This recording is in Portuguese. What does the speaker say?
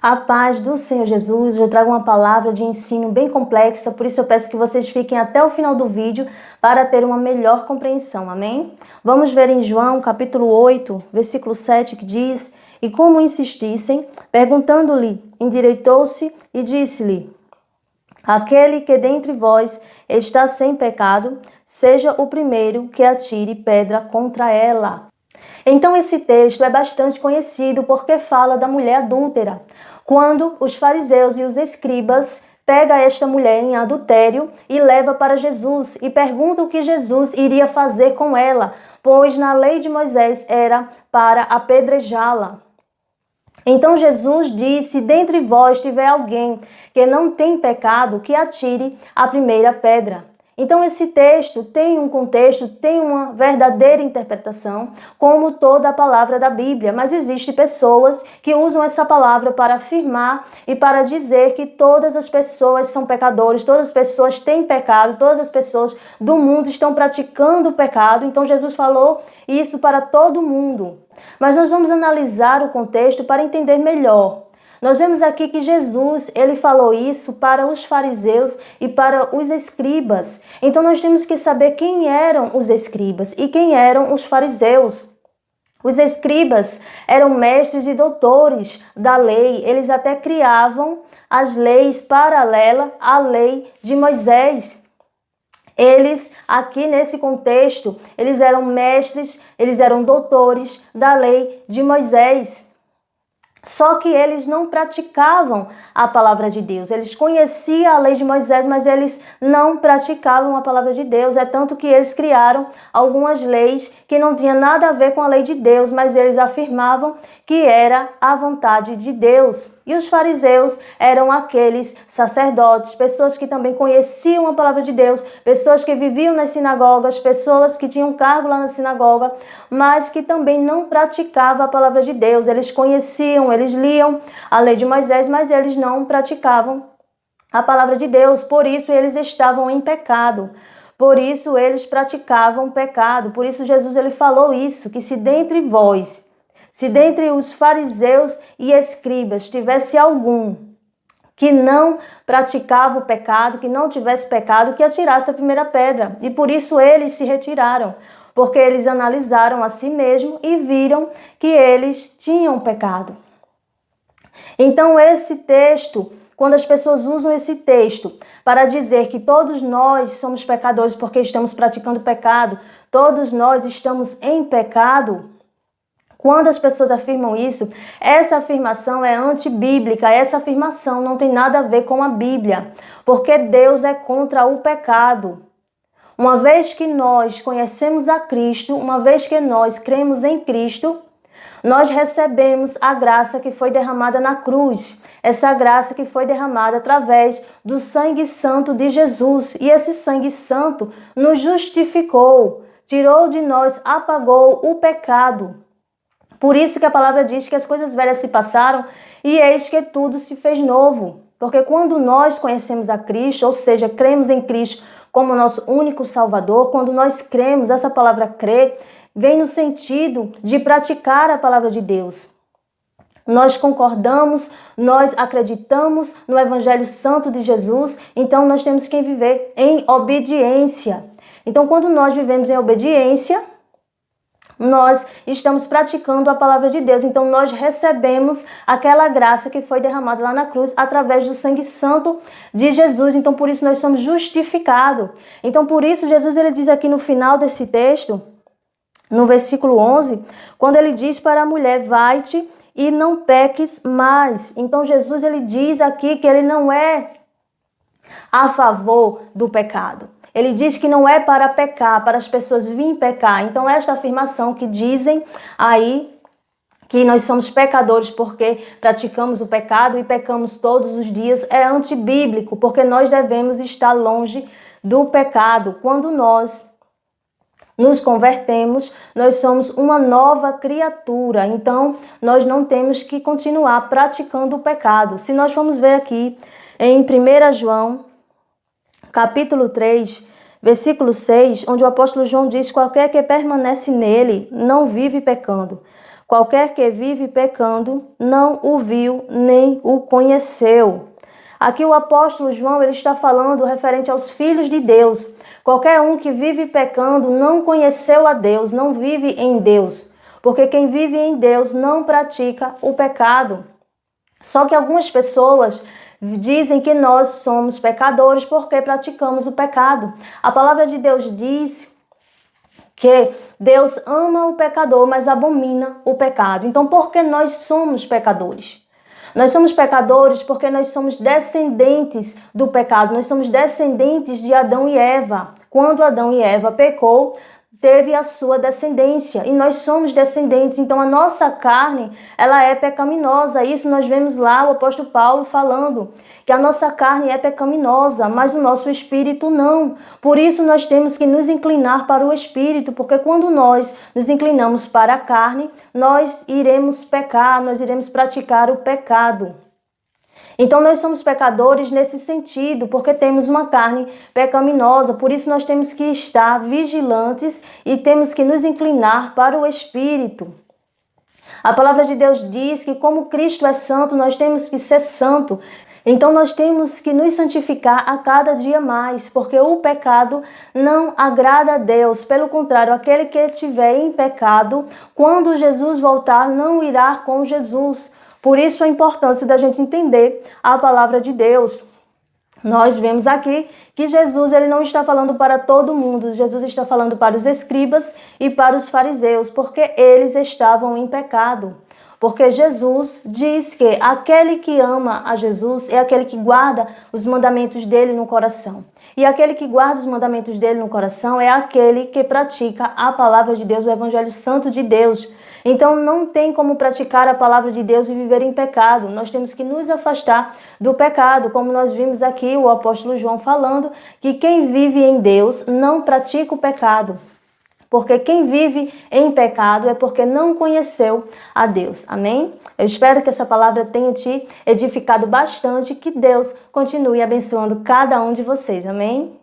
A paz do Senhor Jesus. Eu trago uma palavra de ensino bem complexa, por isso eu peço que vocês fiquem até o final do vídeo para ter uma melhor compreensão, amém? Vamos ver em João capítulo 8, versículo 7, que diz: E como insistissem, perguntando-lhe, endireitou-se e disse-lhe: Aquele que dentre vós está sem pecado, seja o primeiro que atire pedra contra ela. Então esse texto é bastante conhecido porque fala da mulher adúltera, quando os fariseus e os escribas pegam esta mulher em adultério e leva para Jesus e perguntam o que Jesus iria fazer com ela, pois na lei de Moisés era para apedrejá-la. Então Jesus disse: dentre vós tiver alguém que não tem pecado, que atire a primeira pedra. Então esse texto tem um contexto, tem uma verdadeira interpretação, como toda a palavra da Bíblia, mas existem pessoas que usam essa palavra para afirmar e para dizer que todas as pessoas são pecadores, todas as pessoas têm pecado, todas as pessoas do mundo estão praticando o pecado. Então Jesus falou isso para todo mundo. Mas nós vamos analisar o contexto para entender melhor. Nós vemos aqui que Jesus, ele falou isso para os fariseus e para os escribas. Então nós temos que saber quem eram os escribas e quem eram os fariseus. Os escribas eram mestres e doutores da lei. Eles até criavam as leis paralelas à lei de Moisés. Eles, aqui nesse contexto, eles eram mestres, eles eram doutores da lei de Moisés. Só que eles não praticavam a palavra de Deus. Eles conheciam a lei de Moisés, mas eles não praticavam a palavra de Deus. É tanto que eles criaram algumas leis que não tinham nada a ver com a lei de Deus, mas eles afirmavam que era a vontade de Deus. E os fariseus eram aqueles sacerdotes, pessoas que também conheciam a palavra de Deus, pessoas que viviam nas sinagogas, pessoas que tinham cargo lá na sinagoga, mas que também não praticavam a palavra de Deus. Eles conheciam, eles liam a lei de Moisés, mas eles não praticavam a palavra de Deus. Por isso eles estavam em pecado. Por isso eles praticavam pecado. Por isso Jesus ele falou isso, que se dentre vós, se dentre os fariseus e escribas tivesse algum que não praticava o pecado, que não tivesse pecado, que atirasse a primeira pedra. E por isso eles se retiraram, porque eles analisaram a si mesmos e viram que eles tinham pecado. Então esse texto, quando as pessoas usam esse texto para dizer que todos nós somos pecadores porque estamos praticando pecado, todos nós estamos em pecado, quando as pessoas afirmam isso, essa afirmação é antibíblica, essa afirmação não tem nada a ver com a Bíblia, porque Deus é contra o pecado. Uma vez que nós conhecemos a Cristo, uma vez que nós cremos em Cristo, nós recebemos a graça que foi derramada na cruz, essa graça que foi derramada através do sangue santo de Jesus. E esse sangue santo nos justificou, tirou de nós, apagou o pecado. Por isso que a palavra diz que as coisas velhas se passaram e eis que tudo se fez novo. Porque quando nós conhecemos a Cristo, ou seja, cremos em Cristo como nosso único Salvador, quando nós cremos, essa palavra crer, vem no sentido de praticar a palavra de Deus. Nós concordamos, nós acreditamos no Evangelho Santo de Jesus, então nós temos que viver em obediência. Então, quando nós vivemos em obediência, nós estamos praticando a palavra de Deus. Então nós recebemos aquela graça que foi derramada lá na cruz através do sangue santo de Jesus. Então por isso nós somos justificados. Então por isso Jesus ele diz aqui no final desse texto, no versículo 11, quando ele diz para a mulher: vai-te e não peques mais. Então Jesus ele diz aqui que ele não é a favor do pecado. Ele diz que não é para pecar, para as pessoas virem pecar. Então esta afirmação que dizem aí que nós somos pecadores porque praticamos o pecado e pecamos todos os dias é antibíblico, porque nós devemos estar longe do pecado. Quando nós nos convertemos, nós somos uma nova criatura. Então nós não temos que continuar praticando o pecado. Se nós formos ver aqui em 1 João capítulo 3, versículo 6, onde o apóstolo João diz: qualquer que permanece nele não vive pecando, Qualquer que vive pecando não o viu nem o conheceu. Aqui o apóstolo João ele está falando referente aos filhos de Deus. Qualquer um que vive pecando não conheceu a Deus, não vive em Deus. Porque quem vive em Deus não pratica o pecado. Só que algumas pessoas dizem que nós somos pecadores porque praticamos o pecado. A palavra de Deus diz que Deus ama o pecador, mas abomina o pecado. Então, por que nós somos pecadores? Nós somos pecadores porque nós somos descendentes do pecado. Nós somos descendentes de Adão e Eva. Quando Adão e Eva pecou, teve a sua descendência e nós somos descendentes, então a nossa carne ela é pecaminosa. Isso nós vemos lá o apóstolo Paulo falando que a nossa carne é pecaminosa, mas o nosso espírito não. Por isso nós temos que nos inclinar para o espírito, porque quando nós nos inclinamos para a carne, nós iremos pecar, nós iremos praticar o pecado. Então nós somos pecadores nesse sentido, porque temos uma carne pecaminosa, por isso nós temos que estar vigilantes e temos que nos inclinar para o Espírito. A palavra de Deus diz que como Cristo é santo, nós temos que ser santo. Então nós temos que nos santificar a cada dia mais, porque o pecado não agrada a Deus. Pelo contrário, aquele que estiver em pecado, quando Jesus voltar, não irá com Jesus. Por isso a importância da gente entender a palavra de Deus. Nós vemos aqui que Jesus ele não está falando para todo mundo. Jesus está falando para os escribas e para os fariseus, porque eles estavam em pecado. Porque Jesus diz que aquele que ama a Jesus é aquele que guarda os mandamentos dele no coração. E aquele que guarda os mandamentos dele no coração é aquele que pratica a palavra de Deus, o Evangelho Santo de Deus. Então não tem como praticar a palavra de Deus e viver em pecado. Nós temos que nos afastar do pecado, como nós vimos aqui o apóstolo João falando, que quem vive em Deus não pratica o pecado. Porque quem vive em pecado é porque não conheceu a Deus. Amém? Eu espero que essa palavra tenha te edificado bastante, que Deus continue abençoando cada um de vocês. Amém?